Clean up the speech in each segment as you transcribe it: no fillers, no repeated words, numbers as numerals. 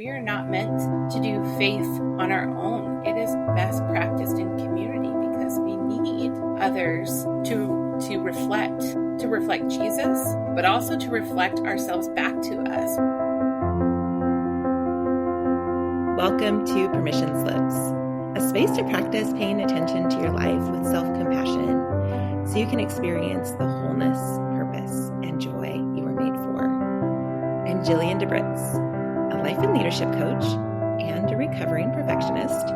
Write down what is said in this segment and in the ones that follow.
we are not meant to do faith on our own. It is best practiced in community because we need others to reflect Jesus, but also to reflect ourselves back to us. Welcome to Permission Slips, a space to practice paying attention to your life with self-compassion so you can experience the wholeness, purpose, and joy you were made for. I'm Jillian DeBritz, a life and leadership coach and a recovering perfectionist,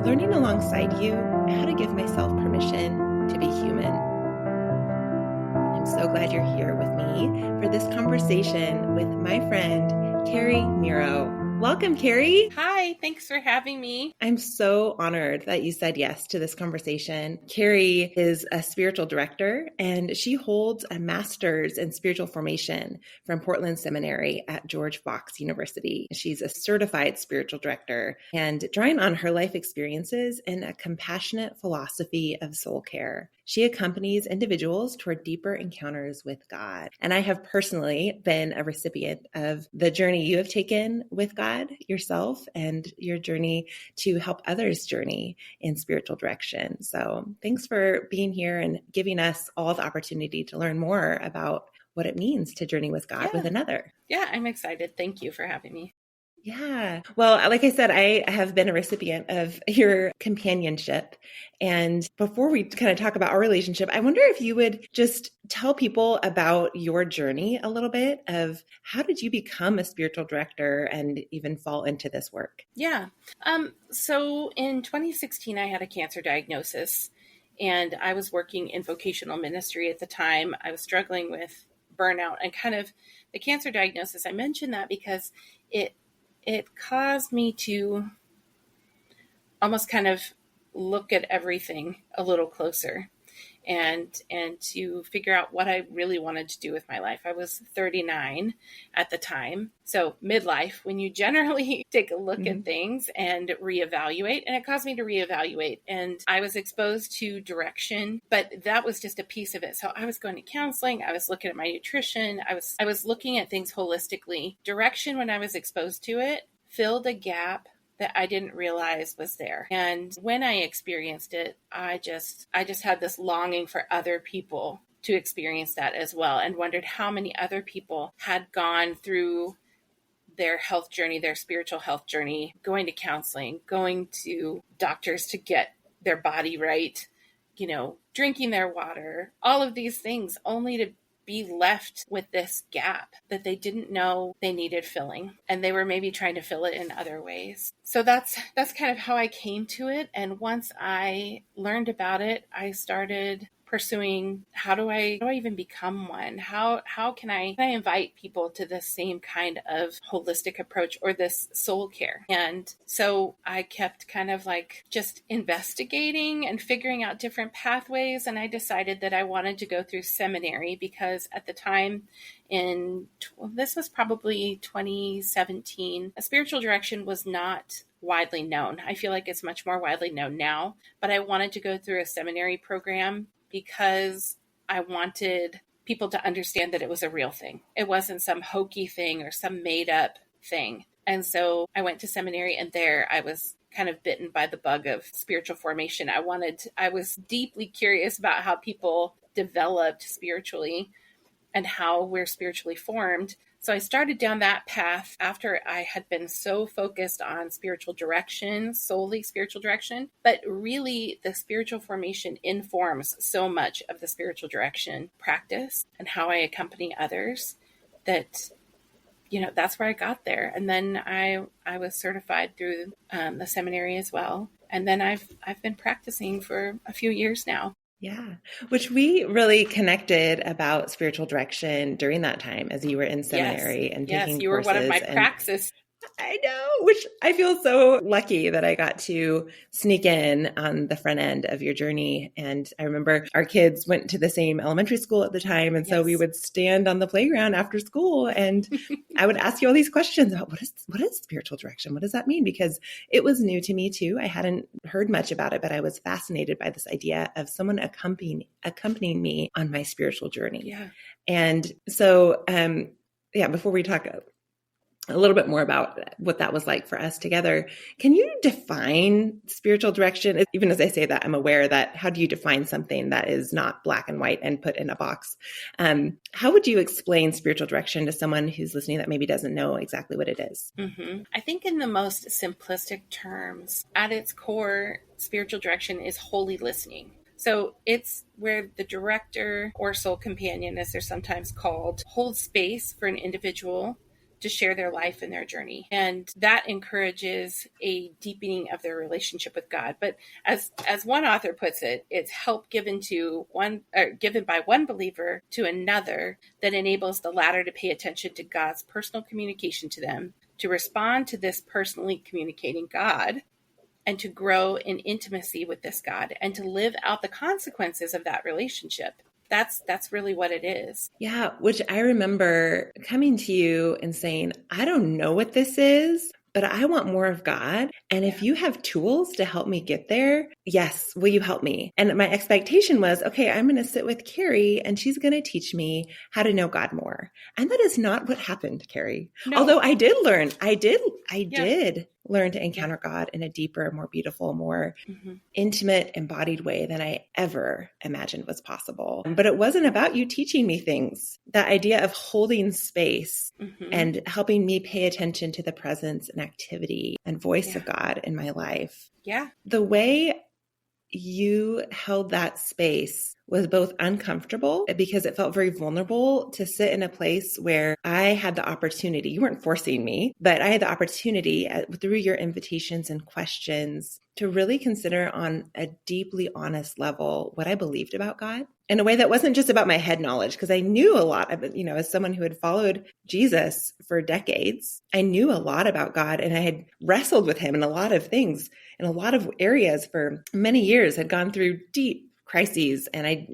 learning alongside you how to give myself permission to be human. I'm so glad you're here with me for this conversation with my friend, Kari Mirro. Welcome, Kari. Hi, thanks for having me. I'm so honored that you said yes to this conversation. Kari is a spiritual director, and she holds a master's in spiritual formation from Portland Seminary at George Fox University. She's a certified spiritual director and drawing on her life experiences in a compassionate philosophy of soul care. She accompanies individuals toward deeper encounters with God. And I have personally been a recipient of the journey you have taken with God yourself and your journey to help others journey in spiritual direction. So thanks for being here and giving us all the opportunity to learn more about what it means to journey with God with another. Yeah, I'm excited. Thank you for having me. Yeah. Well, like I said, I have been a recipient of your companionship. And before we kind of talk about our relationship, I wonder if you would just tell people about your journey a little bit of how did you become a spiritual director and even fall into this work? Yeah. So in 2016, I had a cancer diagnosis and I was working in vocational ministry at the time. I was struggling with burnout and kind of the cancer diagnosis. I mentioned that because it caused me to almost kind of look at everything a little closer and to figure out what I really wanted to do with my life. I was 39 at the time. So midlife, when you generally take a look at things and reevaluate, and it caused me to reevaluate. And I was exposed to direction, but that was just a piece of it. So I was going to counseling. I was looking at my nutrition. I was looking at things holistically. Direction, when I was exposed to it, filled a gap that I didn't realize was there. And when I experienced it, I just had this longing for other people to experience that as well, and wondered how many other people had gone through their health journey, their spiritual health journey, going to counseling, going to doctors to get their body right, drinking their water, all of these things, only to be left with this gap that they didn't know they needed filling, and they were maybe trying to fill it in other ways. So that's kind of how I came to it. And once I learned about it, I started pursuing how do I even become one? How can I invite people to the same kind of holistic approach or this soul care? And so I kept kind of like just investigating and figuring out different pathways. And I decided that I wanted to go through seminary because at the time this was probably 2017, a spiritual direction was not widely known. I feel like it's much more widely known now, but I wanted to go through a seminary program because I wanted people to understand that it was a real thing. It wasn't some hokey thing or some made up thing. And so I went to seminary, and there I was kind of bitten by the bug of spiritual formation. I was deeply curious about how people developed spiritually and how we're spiritually formed. So I started down that path after I had been so focused on spiritual direction, solely spiritual direction, but really the spiritual formation informs so much of the spiritual direction practice and how I accompany others that, that's where I got there. And then I was certified through the seminary as well. And then I've been practicing for a few years now. Yeah, which we really connected about spiritual direction during that time as you were in seminary and taking courses. Yes, you were one of my praxis I know, which I feel so lucky that I got to sneak in on the front end of your journey. And I remember our kids went to the same elementary school at the time. And so we would stand on the playground after school and I would ask you all these questions about what is spiritual direction? What does that mean? Because it was new to me too. I hadn't heard much about it, but I was fascinated by this idea of someone accompanying me on my spiritual journey. Yeah. And so, before we talk a little bit more about what that was like for us together. Can you define spiritual direction? Even as I say that, I'm aware that how do you define something that is not black and white and put in a box? How would you explain spiritual direction to someone who's listening that maybe doesn't know exactly what it is? Mm-hmm. I think in the most simplistic terms, at its core, spiritual direction is holy listening. So it's where the director or soul companion, as they're sometimes called, holds space for an individual to share their life and their journey. And that encourages a deepening of their relationship with God. But as one author puts it, it's help given by one believer to another that enables the latter to pay attention to God's personal communication to them, to respond to this personally communicating God, and to grow in intimacy with this God, and to live out the consequences of that relationship. That's really what it is. Yeah, which I remember coming to you and saying, I don't know what this is, but I want more of God. And if you have tools to help me get there, yes, will you help me? And my expectation was, okay, I'm going to sit with Kari and she's going to teach me how to know God more. And that is not what happened, Kari. No. Although I did learn, I did learn to encounter God in a deeper, more beautiful, more intimate, embodied way than I ever imagined was possible. But it wasn't about you teaching me things. That idea of holding space and helping me pay attention to the presence and activity and voice of God in my life. Yeah. The way you held that space was both uncomfortable because it felt very vulnerable to sit in a place where I had the opportunity, you weren't forcing me, but I had the opportunity through your invitations and questions to really consider on a deeply honest level what I believed about God in a way that wasn't just about my head knowledge, because I knew a lot of it, as someone who had followed Jesus for decades, I knew a lot about God and I had wrestled with him in a lot of things, in a lot of areas for many years, had gone through deep crises and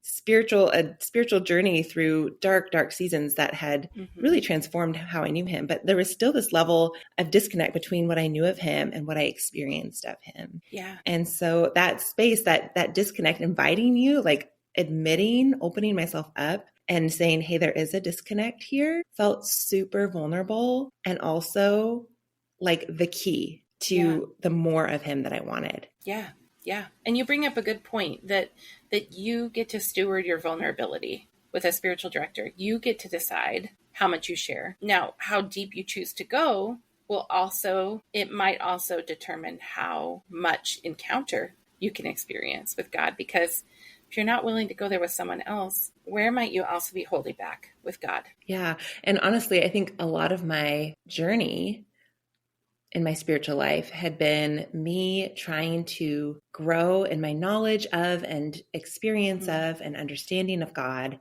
spiritual journey through dark seasons that had really transformed how I knew him. But there was still this level of disconnect between what I knew of him and what I experienced of him. Yeah. And so that space, that disconnect, inviting you, like admitting, opening myself up and saying, hey, there is a disconnect here, felt super vulnerable and also like the key to the more of him that I wanted. Yeah. Yeah. And you bring up a good point that you get to steward your vulnerability with a spiritual director. You get to decide how much you share. Now, how deep you choose to go might also determine how much encounter you can experience with God. Because if you're not willing to go there with someone else, where might you also be holding back with God? Yeah. And honestly, I think a lot of my journey in my spiritual life had been me trying to grow in my knowledge of and experience of and understanding of God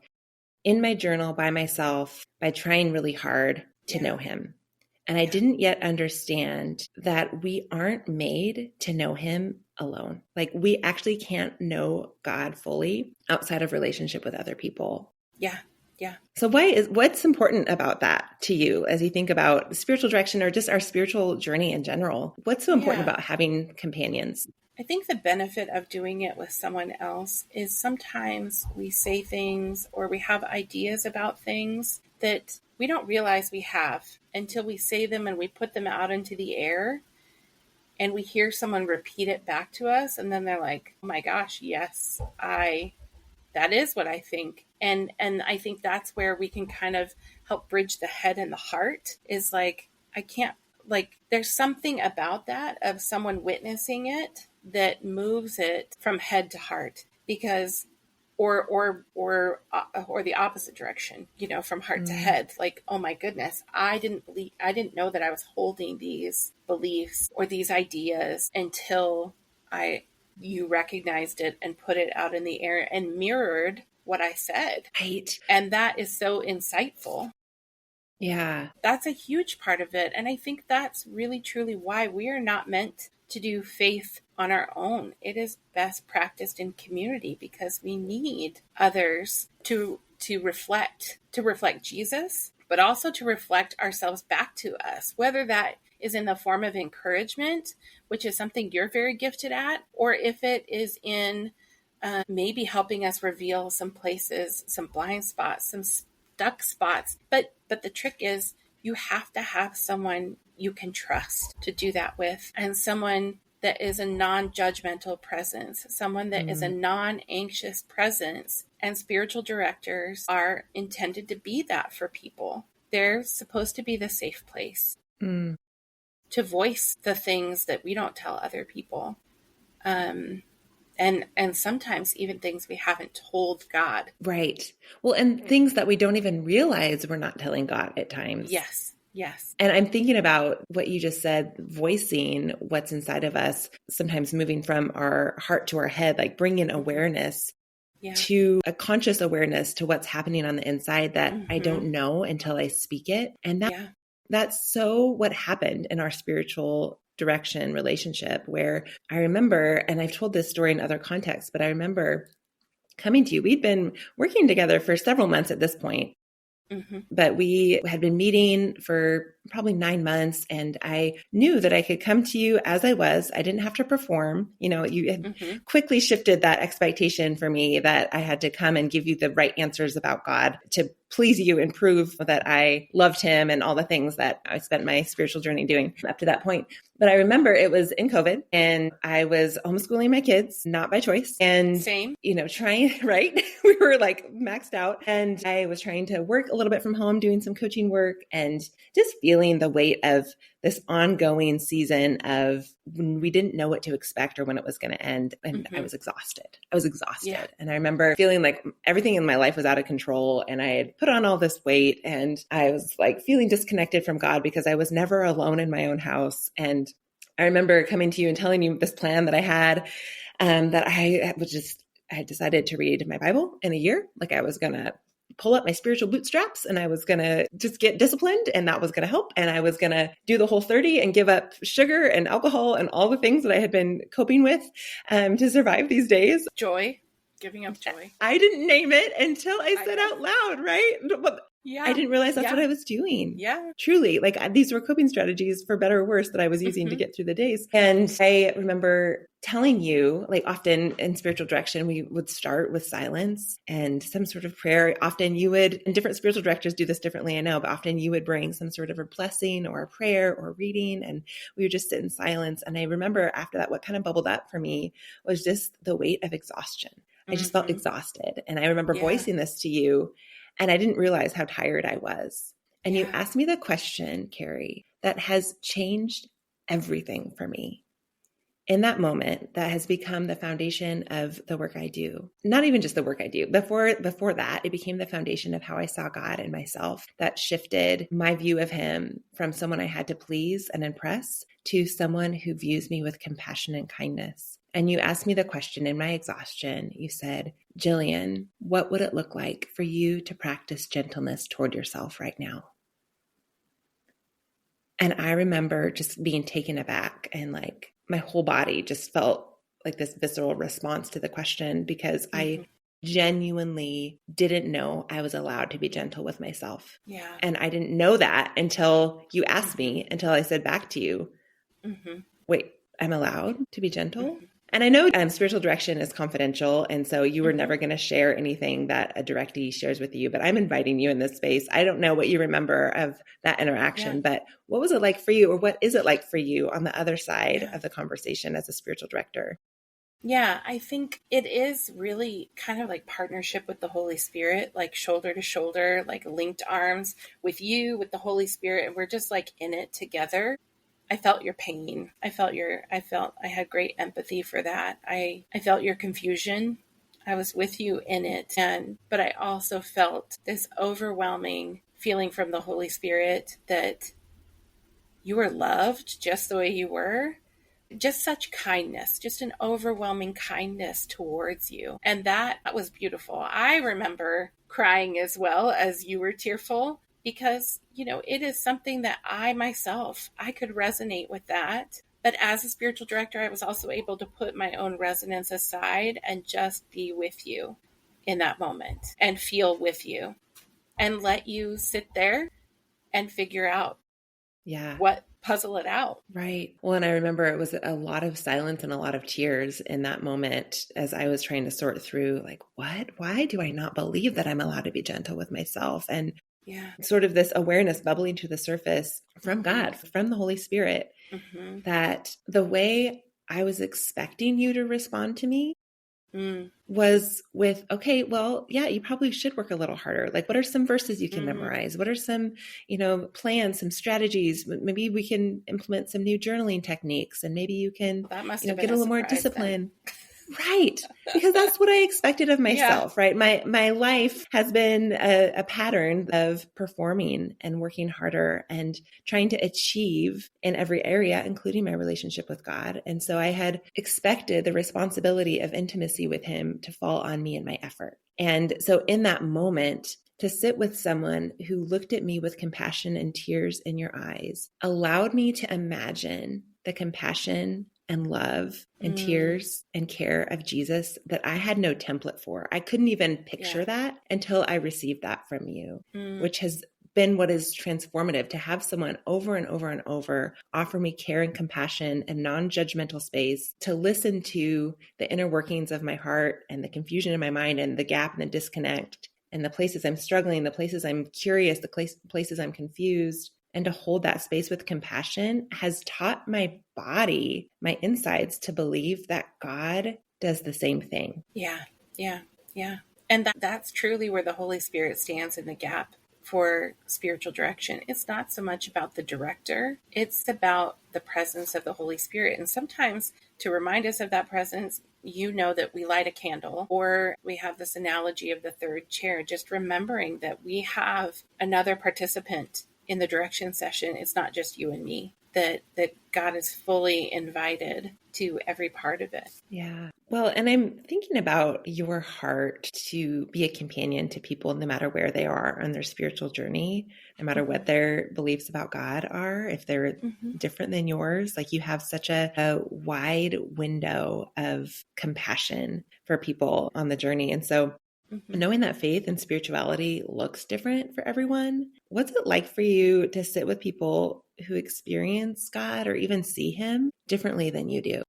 in my journal by myself by trying really hard to know him. And I didn't yet understand that we aren't made to know him alone. Like we actually can't know God fully outside of relationship with other people. Yeah. Yeah. So what's important about that to you as you think about spiritual direction or just our spiritual journey in general? What's so important about having companions? I think the benefit of doing it with someone else is sometimes we say things or we have ideas about things that we don't realize we have until we say them and we put them out into the air and we hear someone repeat it back to us. And then they're like, oh my gosh, yes, that is what I think. And I think that's where we can kind of help bridge the head and the heart is like, there's something about that of someone witnessing it that moves it from head to heart because, or the opposite direction, from heart to head. Like, oh my goodness, I didn't know that I was holding these beliefs or these ideas until you recognized it and put it out in the air and mirrored what I said. Right. And that is so insightful. Yeah. That's a huge part of it. And I think that's really, truly why we are not meant to do faith on our own. It is best practiced in community because we need others to reflect Jesus, but also to reflect ourselves back to us, whether that is in the form of encouragement, which is something you're very gifted at, or if it is in maybe helping us reveal some places, some blind spots, some stuck spots. But the trick is you have to have someone you can trust to do that with, and someone that is a non-judgmental presence, someone that is a non-anxious presence. And spiritual directors are intended to be that for people. They're supposed to be the safe place to voice the things that we don't tell other people. And sometimes even things we haven't told God. Right. Well, and things that we don't even realize we're not telling God at times. Yes. Yes. And I'm thinking about what you just said, voicing what's inside of us, sometimes moving from our heart to our head, like bringing awareness to a conscious awareness to what's happening on the inside that I don't know until I speak it. And that's so what happened in our spiritual direction relationship, where I remember, and I've told this story in other contexts, but I remember coming to you. We'd been working together for several months at this point. But we had been meeting for probably 9 months, and I knew that I could come to you as I was. I didn't have to perform. You know, you had quickly shifted that expectation for me that I had to come and give you the right answers about God to please you and prove that I loved him and all the things that I spent my spiritual journey doing up to that point. But I remember it was in COVID and I was homeschooling my kids, not by choice. And, you know, trying, right? We were like maxed out, and I was trying to work a little bit from home, doing some coaching work, and just feeling the weight of this ongoing season of when we didn't know what to expect or when it was going to end. And I was exhausted. Yeah. And I remember feeling like everything in my life was out of control, and I had put on all this weight, and I was like feeling disconnected from God because I was never alone in my own house. And I remember coming to you and telling you this plan that I had, that I had decided to read my Bible in a year. Like I was going to pull up my spiritual bootstraps and I was going to just get disciplined, and that was going to help. And I was going to do the Whole30 and give up sugar and alcohol and all the things that I had been coping with to survive these days. Giving up joy. I didn't name it until I said out loud, right? Yeah. I didn't realize that's what I was doing. Yeah. Truly. Like these were coping strategies, for better or worse, that I was using to get through the days. And I remember telling you, like often in spiritual direction, we would start with silence and some sort of prayer. Often you would, and different spiritual directors do this differently, I know, but often you would bring some sort of a blessing or a prayer or reading, and we would just sit in silence. And I remember after that, what kind of bubbled up for me was just the weight of exhaustion. I just felt exhausted. And I remember voicing this to you, and I didn't realize how tired I was. And you asked me the question, Kari, that has changed everything for me. In that moment, that has become the foundation of the work I do. Not even just the work I do. Before that, it became the foundation of how I saw God and myself. That shifted my view of him from someone I had to please and impress to someone who views me with compassion and kindness. And you asked me the question in my exhaustion. You said, Jillian, what would it look like for you to practice gentleness toward yourself right now? And I remember just being taken aback, and like my whole body just felt like this visceral response to the question, because I genuinely didn't know I was allowed to be gentle with myself. Yeah. And I didn't know that until you asked me, until I said back to you, wait, I'm allowed to be gentle? And I know spiritual direction is confidential, and so you were never going to share anything that a directee shares with you, but I'm inviting you in this space. I don't know what you remember of that interaction, but what was it like for you, or what is it like for you on the other side of the conversation as a spiritual director? Yeah, I think it is really kind of like partnership with the Holy Spirit, like shoulder to shoulder, like linked arms with you, with the Holy Spirit, and we're just like in it together. I felt your pain. I had great empathy for that. I felt your confusion. I was with you in it. But I also felt this overwhelming feeling from the Holy Spirit that you were loved just the way you were. Just such kindness, just an overwhelming kindness towards you. And that was beautiful. I remember crying as well as you were tearful, because, you know, it is something that I could resonate with that. But as a spiritual director, I was also able to put my own resonance aside and just be with you in that moment and feel with you and let you sit there and figure out puzzle it out. Right. Well, and I remember it was a lot of silence and a lot of tears in that moment as I was trying to sort through, like, why do I not believe that I'm allowed to be gentle with myself? And Yeah. Sort of this awareness bubbling to the surface from God, from the Holy Spirit, that the way I was expecting you to respond to me was with, okay, well, yeah, you probably should work a little harder. Like, what are some verses you can memorize? What are some, plans, some strategies? Maybe we can implement some new journaling techniques, and maybe you can, That must have get been a a little more surprise discipline. Right. Because that's what I expected of myself, right? My life has been a pattern of performing and working harder and trying to achieve in every area, including my relationship with God. And so I had expected the responsibility of intimacy with him to fall on me and my effort. And so in that moment, to sit with someone who looked at me with compassion and tears in your eyes allowed me to imagine the compassion and love and tears and care of Jesus that I had no template for. I couldn't even picture that until I received that from you, which has been what is transformative, to have someone over and over and over offer me care and compassion and non-judgmental space to listen to the inner workings of my heart and the confusion in my mind and the gap and the disconnect and the places I'm struggling, the places I'm curious, the places I'm confused. And to hold that space with compassion has taught my body, my insides, to believe that God does the same thing. Yeah. And that's truly where the Holy Spirit stands in the gap for spiritual direction. It's not so much about the director, it's about the presence of the Holy Spirit. And sometimes to remind us of that presence, that we light a candle, or we have this analogy of the third chair, just remembering that we have another participant in the direction session. It's not just you and me, that God is fully invited to every part of it. Yeah. Well, and I'm thinking about your heart to be a companion to people no matter where they are on their spiritual journey, no matter what their beliefs about God are, if they're different than yours. Like, you have such a wide window of compassion for people on the journey. And so knowing that faith and spirituality looks different for everyone, what's it like for you to sit with people who experience God or even see him differently than you do?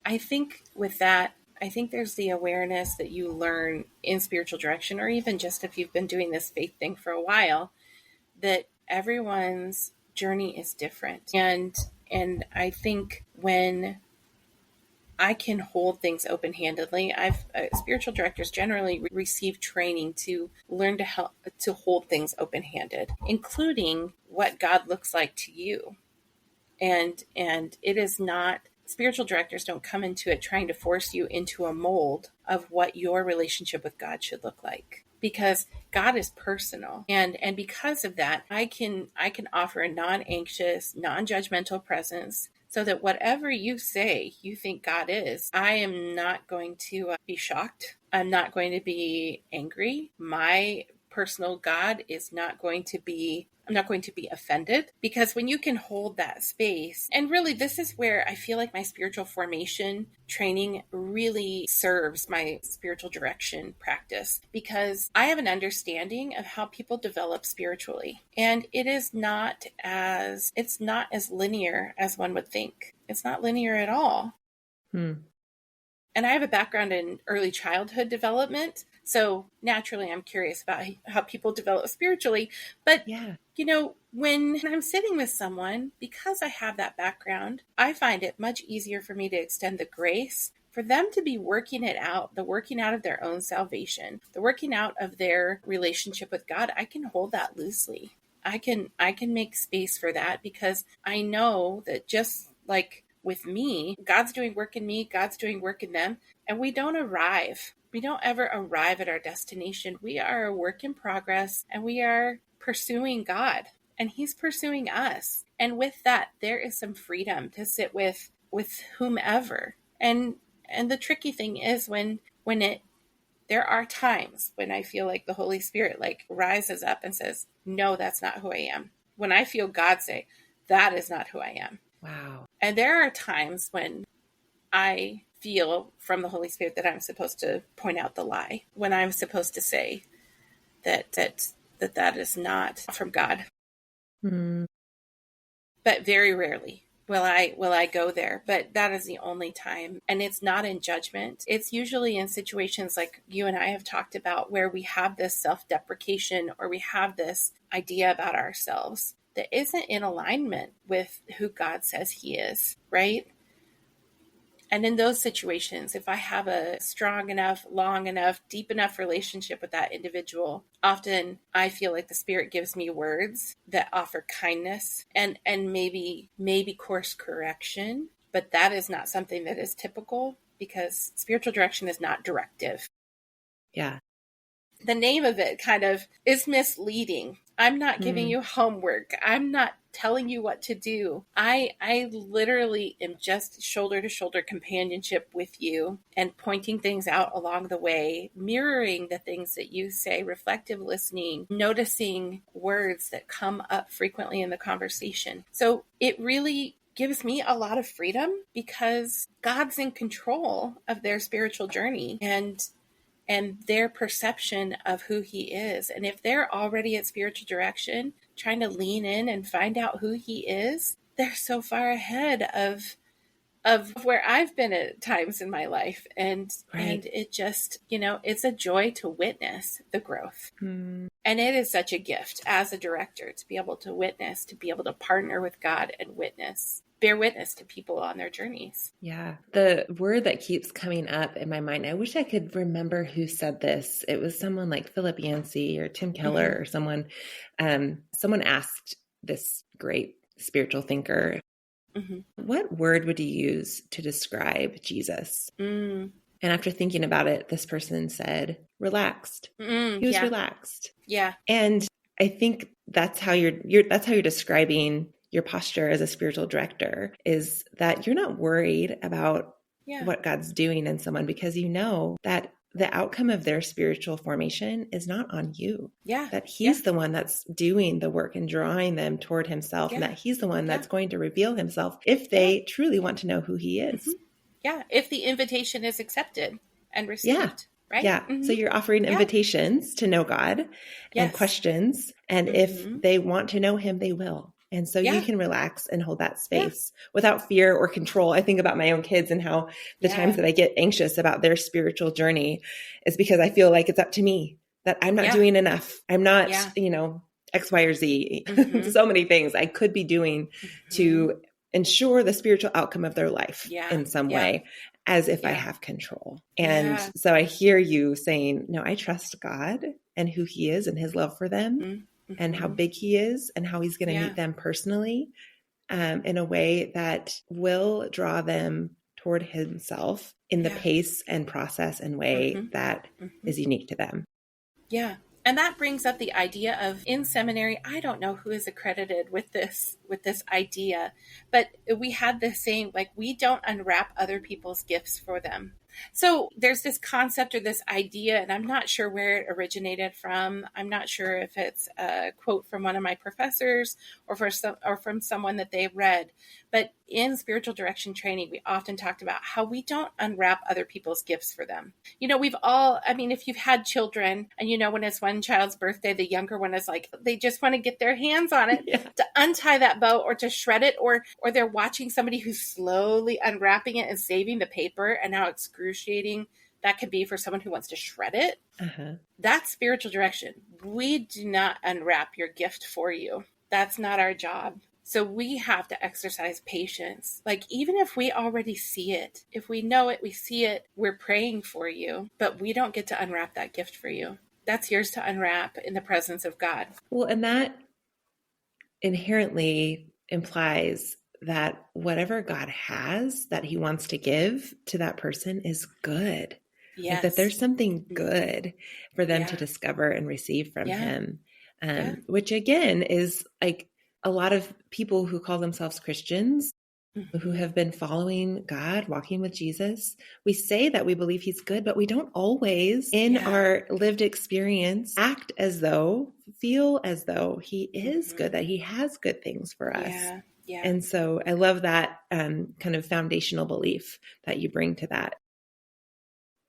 I think with that, there's the awareness that you learn in spiritual direction, or even just if you've been doing this faith thing for a while, that everyone's journey is different. And I think when I can hold things open-handedly, spiritual directors generally receive training to learn to help to hold things open-handed, including what God looks like to you. And it is not, spiritual directors don't come into it trying to force you into a mold of what your relationship with God should look like, because God is personal. And because of that, I can offer a non-anxious, non-judgmental presence, so that whatever you say you think God is, I am not going to be shocked. I'm not going to be angry. My personal God is not going to be, I'm not going to be offended, because when you can hold that space, and really this is where I feel like my spiritual formation training really serves my spiritual direction practice, because I have an understanding of how people develop spiritually, and it's not as linear as one would think. It's not linear at all. And I have a background in early childhood development, so naturally I'm curious about how people develop spiritually. But, when I'm sitting with someone, because I have that background, I find it much easier for me to extend the grace for them to be working it out, the working out of their own salvation, the working out of their relationship with God. I can hold that loosely. I can make space for that, because I know that just like with me, God's doing work in me, God's doing work in them, and we don't arrive. We don't ever arrive at our destination. We are a work in progress, and we are pursuing God, and he's pursuing us. And with that, there is some freedom to sit with whomever. And the tricky thing is when there are times when I feel like the Holy Spirit rises up and says, no, that's not who I am. When I feel God say, that is not who I am. Wow. And there are times when I feel from the Holy Spirit that I'm supposed to point out the lie, when I'm supposed to say that is not from God. But very rarely will I go there? But that is the only time. And it's not in judgment. It's usually in situations like you and I have talked about, where we have this self-deprecation, or we have this idea about ourselves that isn't in alignment with who God says he is, right? And in those situations, if I have a strong enough, long enough, deep enough relationship with that individual, often I feel like the Spirit gives me words that offer kindness and maybe course correction. But that is not something that is typical, because spiritual direction is not directive. Yeah. The name of it kind of is misleading. I'm not giving you homework. I'm not telling you what to do. I literally am just shoulder to shoulder companionship with you, and pointing things out along the way, mirroring the things that you say, reflective listening, noticing words that come up frequently in the conversation. So it really gives me a lot of freedom, because God's in control of their spiritual journey and their perception of who he is. And if they're already at spiritual direction, trying to lean in and find out who he is, they're so far ahead of where I've been at times in my life. And it just, it's a joy to witness the growth. And it is such a gift as a director to be able to witness, to be able to partner with God and bear witness to people on their journeys. Yeah. The word that keeps coming up in my mind, I wish I could remember who said this. It was someone like Philip Yancey or Tim Keller or someone. Someone asked this great spiritual thinker, what word would you use to describe Jesus? And after thinking about it, this person said, relaxed. He was relaxed. Yeah. And I think that's how you're describing your posture as a spiritual director, is that you're not worried about what God's doing in someone, because you know that the outcome of their spiritual formation is not on you. Yeah. That he's the one that's doing the work and drawing them toward himself, and that he's the one that's going to reveal himself if they truly want to know who he is. Yeah. If the invitation is accepted and received. Right? Yeah. So you're offering invitations to know God and questions. And if they want to know him, they will. And so you can relax and hold that space without fear or control. I think about my own kids and how the times that I get anxious about their spiritual journey is because I feel like it's up to me, that I'm not doing enough. I'm not, X, Y, or Z. So many things I could be doing to ensure the spiritual outcome of their life in some way, as if I have control. And so I hear you saying, no, I trust God and who he is and his love for them. And how big he is and how he's going to meet them personally in a way that will draw them toward himself in the pace and process and way that is unique to them. Yeah. And that brings up the idea of, in seminary, I don't know who is accredited with this idea, but we had this saying, like, we don't unwrap other people's gifts for them. So there's this concept or this idea, and I'm not sure where it originated from. I'm not sure if it's a quote from one of my professors or from someone that they read. But in spiritual direction training, we often talked about how we don't unwrap other people's gifts for them. If you've had children and when it's one child's birthday, the younger one is like, they just want to get their hands on it to untie that bow or to shred it, or they're watching somebody who's slowly unwrapping it and saving the paper, and how excruciating that could be for someone who wants to shred it. That's spiritual direction. We do not unwrap your gift for you. That's not our job. So we have to exercise patience. Like, even if we already see it, if we know it, we see it, we're praying for you, but we don't get to unwrap that gift for you. That's yours to unwrap in the presence of God. Well, and that inherently implies that whatever God has that he wants to give to that person is good. Yes. Like that there's something good for them to discover and receive from him. Which again is like a lot of people who call themselves Christians, who have been following God, walking with Jesus. We say that we believe he's good, but we don't always in our lived experience feel as though he is good, that he has good things for us. Yeah. And so I love that kind of foundational belief that you bring to that.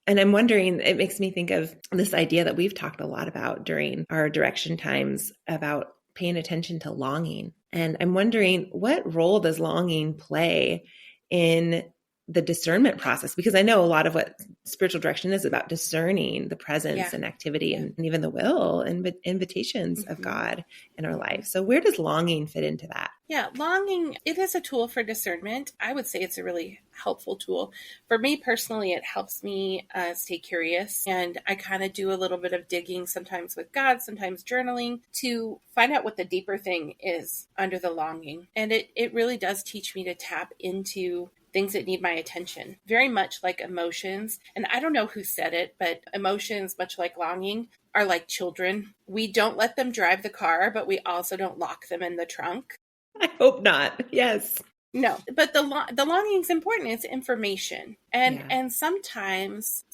And I'm wondering, it makes me think of this idea that we've talked a lot about during our direction times about paying attention to longing. And I'm wondering, what role does longing play in the discernment process? Because I know a lot of what spiritual direction is about discerning the presence and activity and even the will and invitations of God in our life. So where does longing fit into that? Yeah, longing, it is a tool for discernment. I would say it's a really helpful tool. For me personally, it helps me stay curious. And I kind of do a little bit of digging, sometimes with God, sometimes journaling, to find out what the deeper thing is under the longing. And it really does teach me to tap into things that need my attention, very much like emotions. And I don't know who said it, but emotions, much like longing, are like children. We don't let them drive the car, but we also don't lock them in the trunk. I hope not. Yes. No, but the longing is important. It's information. And sometimes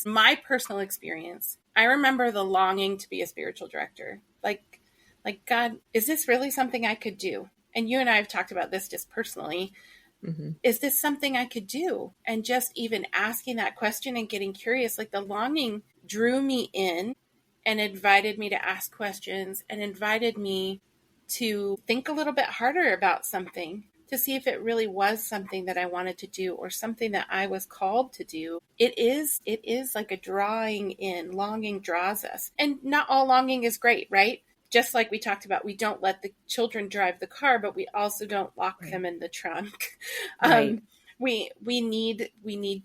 my personal experience, I remember the longing to be a spiritual director. Like, God, is this really something I could do? And you and I have talked about this just personally. Is this something I could do? And just even asking that question and getting curious, like the longing drew me in and invited me to ask questions and invited me to think a little bit harder about something, to see if it really was something that I wanted to do or something that I was called to do. It is like a drawing in. Longing draws us. And not all longing is great, right? Just like we talked about, we don't let the children drive the car, but we also don't lock them in the trunk. We need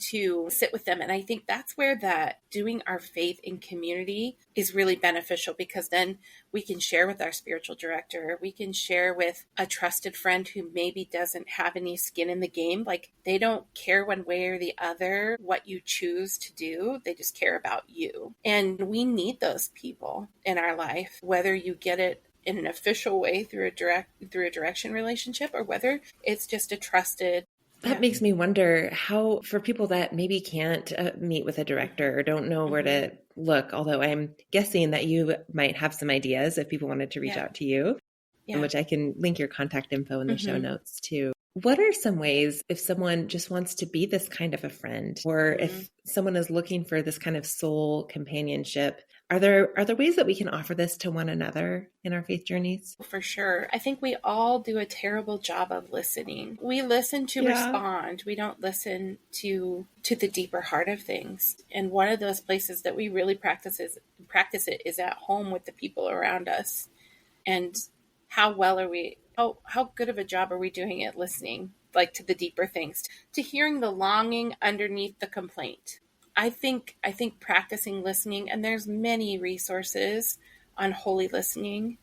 to sit with them. And I think that's where that doing our faith in community is really beneficial, because then we can share with our spiritual director. We can share with a trusted friend who maybe doesn't have any skin in the game. Like, they don't care one way or the other what you choose to do. They just care about you. And we need those people in our life, whether you get it in an official way through a direction relationship, or whether it's just a trusted. That makes me wonder how, for people that maybe can't meet with a director or don't know where to look, although I'm guessing that you might have some ideas if people wanted to reach out to you, in which I can link your contact info in the show notes too. What are some ways, if someone just wants to be this kind of a friend, or if someone is looking for this kind of soul companionship, are there ways that we can offer this to one another in our faith journeys? For sure. I think we all do a terrible job of listening. We listen to respond. We don't listen to the deeper heart of things. And one of those places that we really practice it is at home with the people around us. And how well are we? How good of a job are we doing at listening, like to the deeper things, to hearing the longing underneath the complaint? I think practicing listening, and there's many resources on holy listening,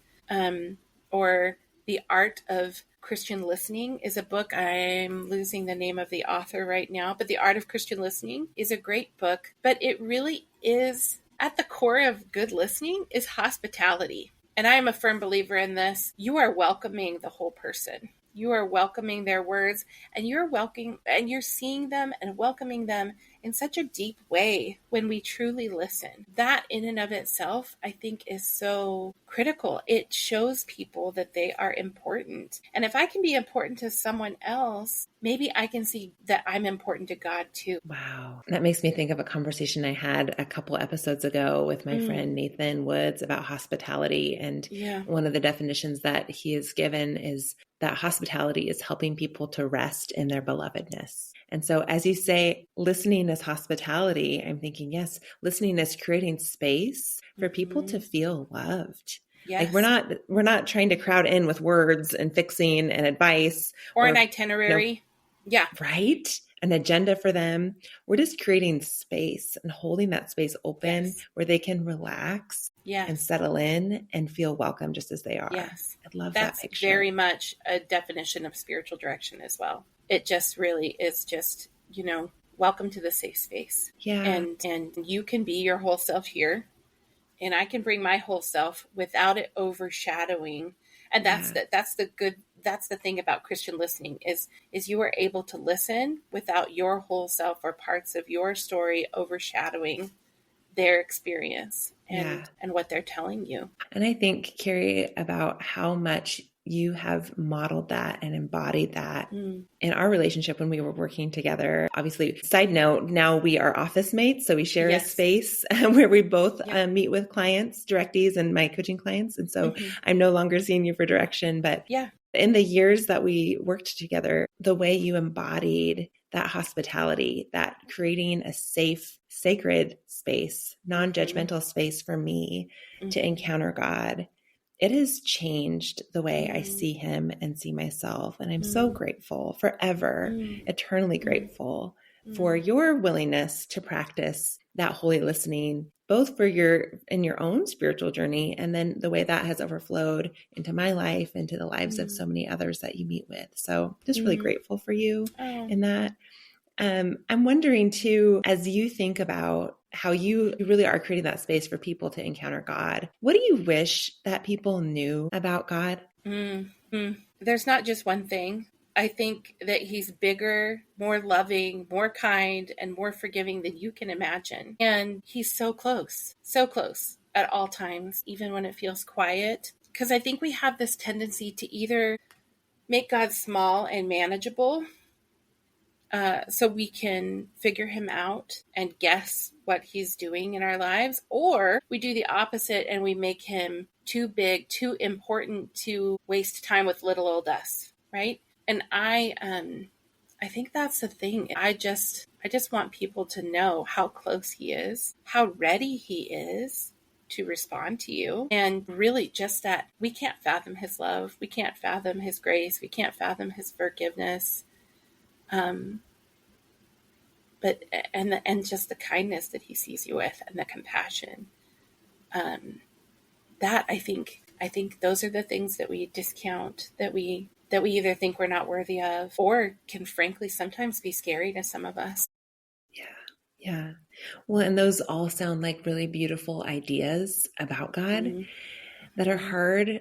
or The Art of Christian Listening is a book. I'm losing the name of the author right now, but The Art of Christian Listening is a great book. But it really is, at the core of good listening is hospitality. And I am a firm believer in this. You are welcoming the whole person. You are welcoming their words, and you're seeing them and welcoming them in such a deep way when we truly listen. That in and of itself, I think, is so critical. It shows people that they are important. And if I can be important to someone else, maybe I can see that I'm important to God too. Wow. That makes me think of a conversation I had a couple episodes ago with my friend Nathan Woods about hospitality. And one of the definitions that he has given is that hospitality is helping people to rest in their belovedness. And so as you say, listening is hospitality, I'm thinking, yes, listening is creating space for people to feel loved. Yes. Like we're not trying to crowd in with words and fixing and advice or an itinerary. Right? An agenda for them. We're just creating space and holding that space open where they can relax and settle in and feel welcome just as they are. Yes. I love that picture. That's very much a definition of spiritual direction as well. It just really is just, welcome to the safe space. Yeah. And you can be your whole self here, and I can bring my whole self without it overshadowing. And that's the thing about Christian listening is you are able to listen without your whole self or parts of your story overshadowing their experience and what they're telling you. And I think, Kari, about how much you have modeled that and embodied that in our relationship when we were working together. Obviously, side note, now we are office mates. So we share a space where we both meet with clients, directees, and my coaching clients. And so I'm no longer seeing you for direction, but in the years that we worked together, the way you embodied that hospitality, that creating a safe, sacred space, non-judgmental space for me to encounter God, it has changed the way I see him and see myself. And I'm so grateful, forever, eternally grateful for your willingness to practice that holy listening, both for in your own spiritual journey, and then the way that has overflowed into my life, into the lives of so many others that you meet with. So just really grateful for you in that. I'm wondering too, as you think about how you really are creating that space for people to encounter God, what do you wish that people knew about God? There's not just one thing. I think that he's bigger, more loving, more kind, and more forgiving than you can imagine. And he's so close at all times, even when it feels quiet. Because I think we have this tendency to either make God small and manageable, so we can figure him out and guess what he's doing in our lives, or we do the opposite and we make him too big, too important to waste time with little old us, right? And I think that's the thing. I just want people to know how close he is, how ready he is to respond to you, and really just that we can't fathom his love, we can't fathom his grace, we can't fathom his forgiveness. But just the kindness that he sees you with, and the compassion, that I think those are the things that we discount, that we either think we're not worthy of, or can frankly sometimes be scary to some of us. Yeah. Well, and those all sound like really beautiful ideas about God that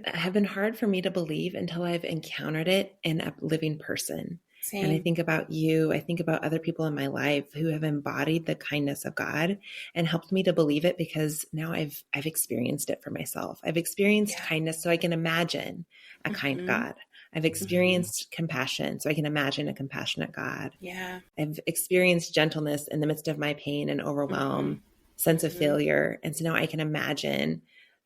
have been hard for me to believe until I've encountered it in a living person. Same. And I think about you, I think about other people in my life who have embodied the kindness of God and helped me to believe it, because now I've experienced it for myself. I've experienced kindness so I can imagine a kind God. I've experienced compassion so I can imagine a compassionate God. Yeah. I've experienced gentleness in the midst of my pain and overwhelm, sense of failure. And so now I can imagine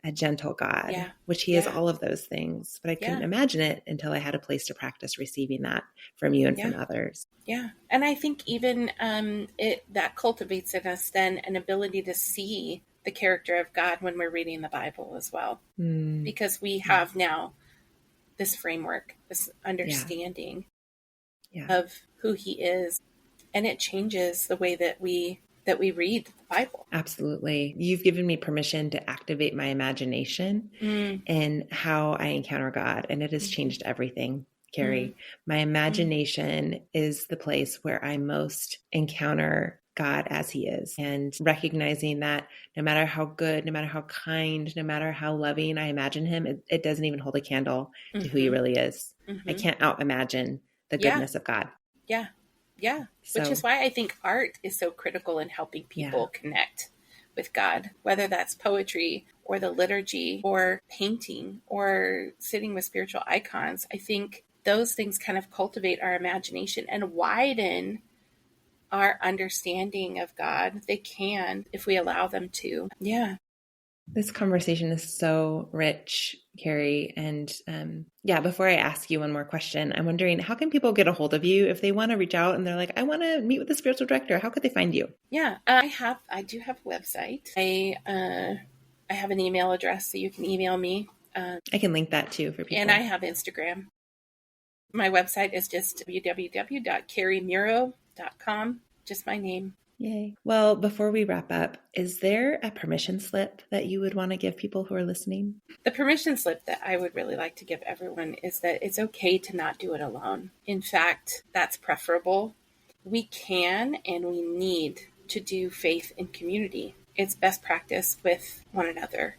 a gentle God, which he is all of those things, but I couldn't imagine it until I had a place to practice receiving that from you and from others. Yeah. And I think even that cultivates in us then an ability to see the character of God when we're reading the Bible as well, because we have now this framework, this understanding of who he is, and it changes the way that we read the Bible. Absolutely. You've given me permission to activate my imagination in how I encounter God, and it has changed everything, Kari. My imagination is the place where I most encounter God as he is, and recognizing that no matter how good, no matter how kind, no matter how loving I imagine him, it doesn't even hold a candle to who he really is. I can't out imagine the goodness of God. Yeah. Which is why I think art is so critical in helping people connect with God, whether that's poetry or the liturgy or painting or sitting with spiritual icons. I think those things kind of cultivate our imagination and widen our understanding of God. They can, if we allow them to. Yeah. This conversation is so rich, Kari. And before I ask you one more question, I'm wondering, how can people get a hold of you if they want to reach out and they're like, I want to meet with the spiritual director? How could they find you? Yeah, I do have a website. I have an email address, so you can email me. I can link that too for people. And I have Instagram. My website is just www.karimirro.com, just my name. Yay. Well, before we wrap up, is there a permission slip that you would want to give people who are listening? The permission slip that I would really like to give everyone is that it's okay to not do it alone. In fact, that's preferable. We can and we need to do faith in community. It's best practice with one another.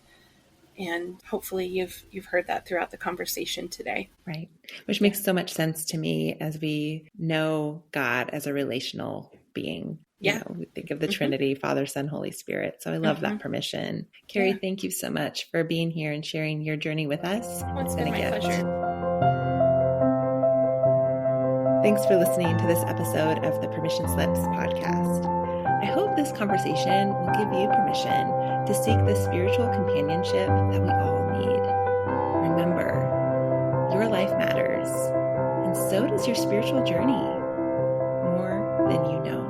And hopefully you've heard that throughout the conversation today. Right. Which makes so much sense to me as we know God as a relational being. We think of the Trinity, Father, Son, Holy Spirit. So I love that permission. Kari, thank you so much for being here and sharing your journey with us. It's been my pleasure. Thanks for listening to this episode of the Permission Slips podcast. I hope this conversation will give you permission to seek the spiritual companionship that we all need. Remember, your life matters, and so does your spiritual journey, more than you know.